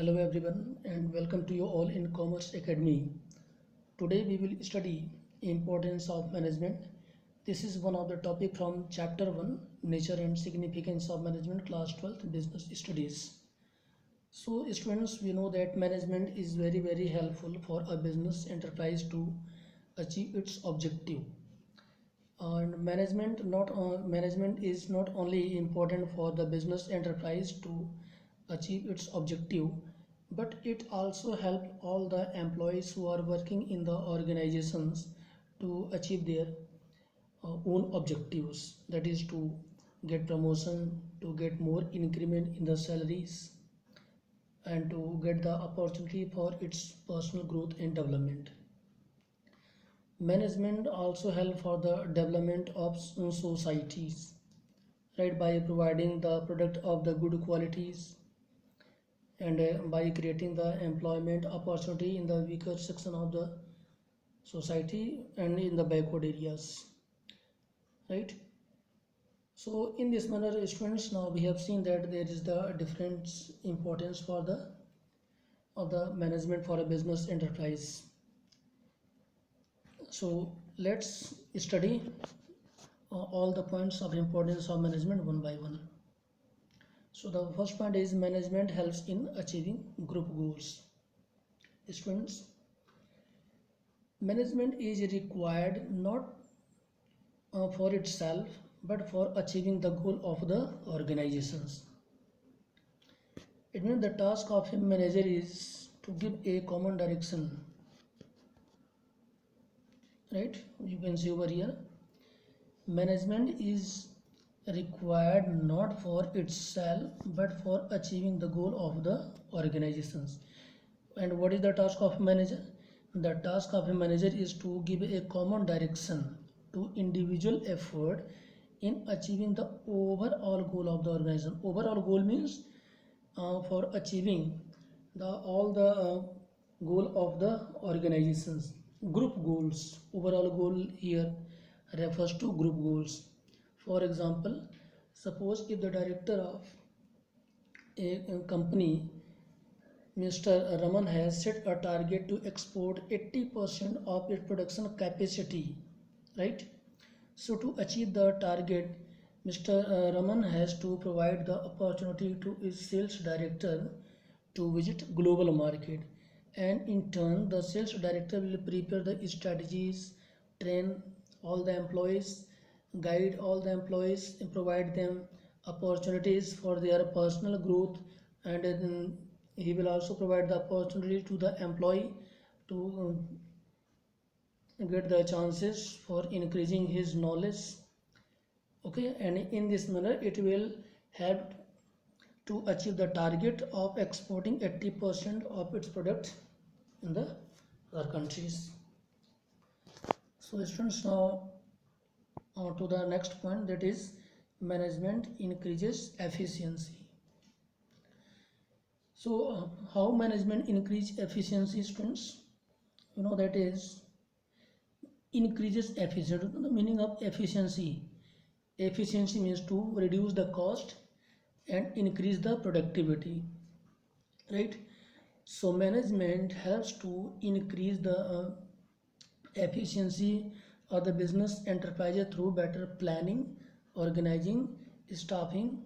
Hello everyone and welcome to you all in Commerce Academy. Today we will study importance of management. This is one of the topic from chapter 1 Nature and Significance of Management class 12th Business Studies. So students, we know that management is very helpful for a business enterprise to achieve its objective. And management is not only important for the business enterprise to achieve its objective, but it also help all the employees who are working in the organizations to achieve their own objectives, that is to get promotion, to get more increment in the salaries, and to get the opportunity for its personal growth and development. Management also help for the development of societies, right, by providing the product of the good qualities and by creating the employment opportunity in the weaker section of the society and in the backward areas, right. So in this manner students, now we have seen that there is the different importance for the of the management for a business enterprise. So let's study all the points of importance of management one by one. So the first point is management helps in achieving group goals. Students, management is required not for itself but for achieving the goal of the organizations. It means the task of a manager is to give a common direction, right? You can see over here, management is required not for itself but for achieving the goal of the organizations. And what is the task of manager? The task of a manager is to give a common direction to individual effort in achieving the overall goal of the organization. Overall goal means for achieving the all the goal of the organizations. Group goals, overall goal here refers to group goals. For example, suppose if the director of a company, Mr. Raman, has set a target to export 80% of its production capacity, right? So to achieve the target, Mr. Raman has to provide the opportunity to his sales director to visit global market, and in turn the sales director will prepare the strategies, train all the employees, guide all the employees, and provide them opportunities for their personal growth, and he will also provide the opportunity to the employee to get the chances for increasing his knowledge. Okay, and in this manner it will help to achieve the target of exporting 80% of its product in the other countries. So students, now to the next point, that is management increases efficiency. So how management increase efficiency, students? You know, that is increases efficiency. The meaning of efficiency, efficiency means to reduce the cost and increase the productivity, right? So management helps to increase the efficiency of the business enterprise through better planning, organizing, staffing,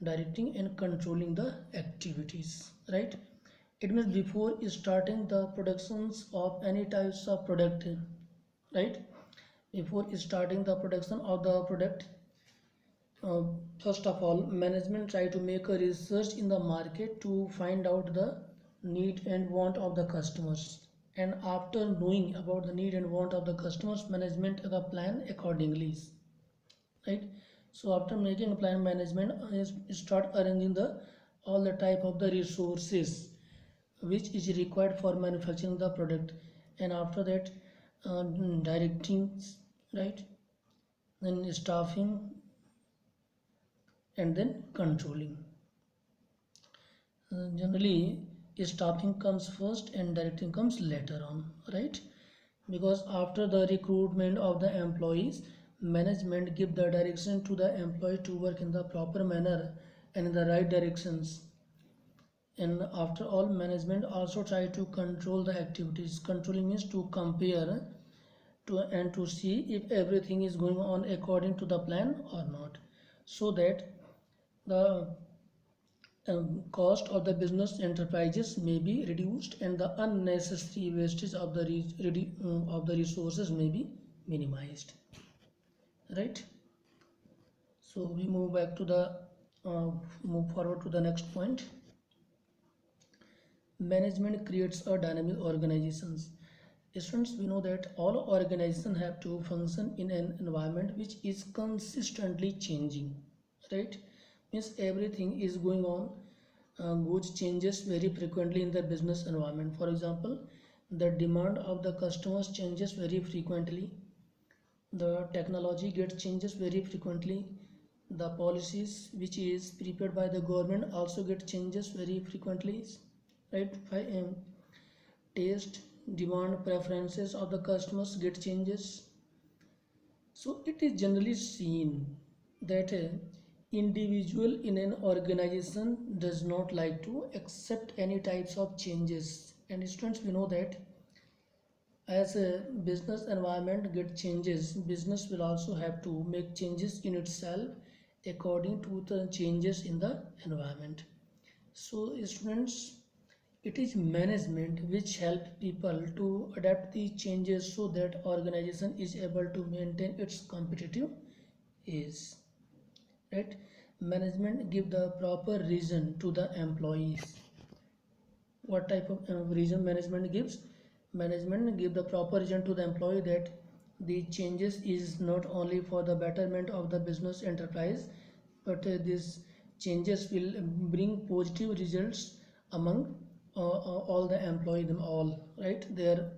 directing and controlling the activities, right. It means before starting the productions of any types of product, right, before starting the production of the product, uh, first of all management try to make a research in the market to find out the need and want of the customers, and after knowing about the need and want of the customers, management the plan accordingly, right. So after making a plan, management is start arranging the all the type of the resources which is required for manufacturing the product, and after that directing, right, then staffing and then controlling. Generally staffing comes first and directing comes later on, right, because after the recruitment of the employees, management give the direction to the employee to work in the proper manner and in the right directions, And after all, management also try to control the activities. Controlling means to compare to and to see if everything is going on according to the plan or not, so that the cost of the business enterprises may be reduced and the unnecessary wastage of the of the resources may be minimized, right? So we move back to the move forward to the next point. Management creates a dynamic organizations. Students, we know that all organizations have to function in an environment which is consistently changing, right? Means everything is going on, goods changes very frequently in the business environment. For example, the demand of the customers changes very frequently, the technology gets changes very frequently, the policies which is prepared by the government also get changes very frequently, right? Taste, demand, preferences of the customers get changes. So it is generally seen that a individual in an organization does not like to accept any types of changes. And students, we know that as a business environment get changes, business will also have to make changes in itself according to the changes in the environment. So students, it is management which help people to adapt the changes so that organization is able to maintain its competitive edge, right? Management give the proper reason to the employees. What type of reason management gives? Management give the proper reason to the employee that the changes is not only for the betterment of the business enterprise, but these changes will bring positive results among all the employee them all, right? Their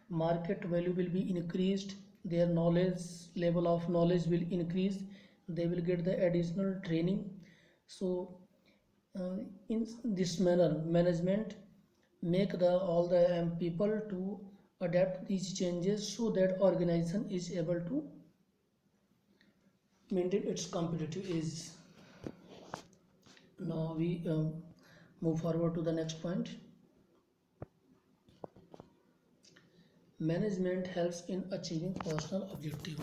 market value will be increased, their knowledge level of knowledge will increase, they will get the additional training. So in this manner, management make the all the people to adapt these changes so that organization is able to maintain its competitive edge. Now we move forward to the next point. Management helps in achieving personal objective.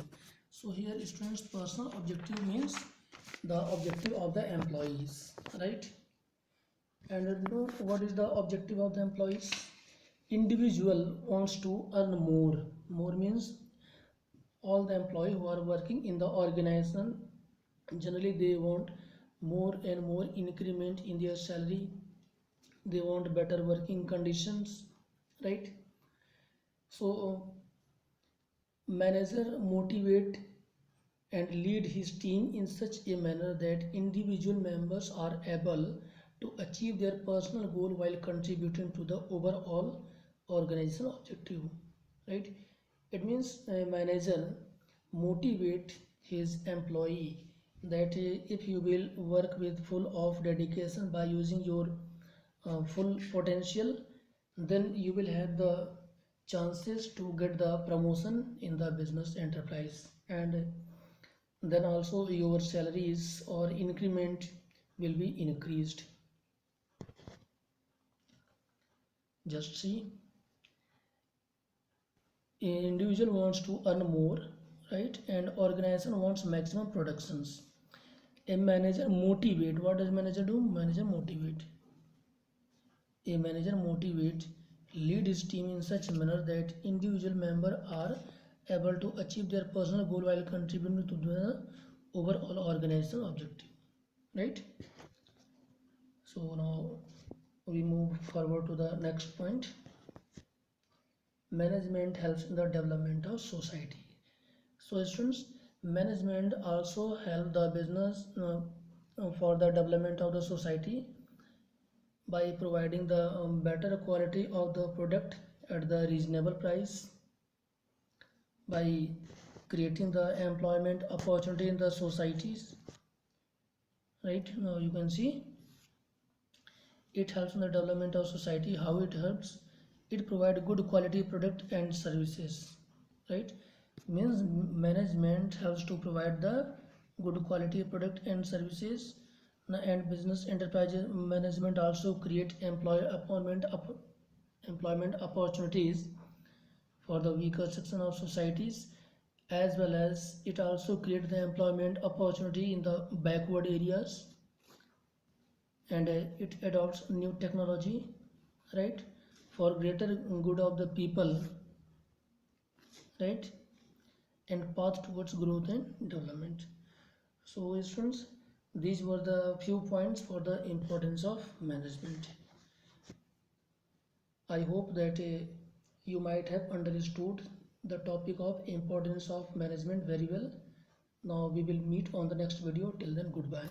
So here students, personal objective means the objective of the employees, right? And you know what is the objective of the employees? Individual wants to earn more. More means all the employees who are working in the organization, generally they want more and more increment in their salary, they want better working conditions, right? So manager motivate and lead his team in such a manner that individual members are able to achieve their personal goal while contributing to the overall organizational objective, right? It means a manager motivate his employee that if you will work with full of dedication by using your full potential, then you will have the chances to get the promotion in the business enterprise, and then also your salaries or increment will be increased. Just see, an individual wants to earn more, right? And organization wants maximum productions. A manager motivate, what does manager do? Manager motivate, a manager motivate lead his team in such a manner that individual member are able to achieve their personal goal while contributing to the overall organizational objective, right? So now we move forward to the next point. Management helps in the development of society. So students, management also help the business for the development of the society by providing the better quality of the product at the reasonable price, by creating the employment opportunity in the societies, right? Now you can see it helps in the development of society. How it helps? It provides good quality product and services, right? Means management helps to provide the good quality product and services And business enterprise management also create employment opportunities for the weaker section of societies, as well as it also create the employment opportunity in the backward areas, and it adopts new technology, right, for greater good of the people, right, and path towards growth and development. So students, these were the few points for the importance of management. I hope that you might have understood the topic of importance of management very well. Now we will meet on the next video. Till then, goodbye.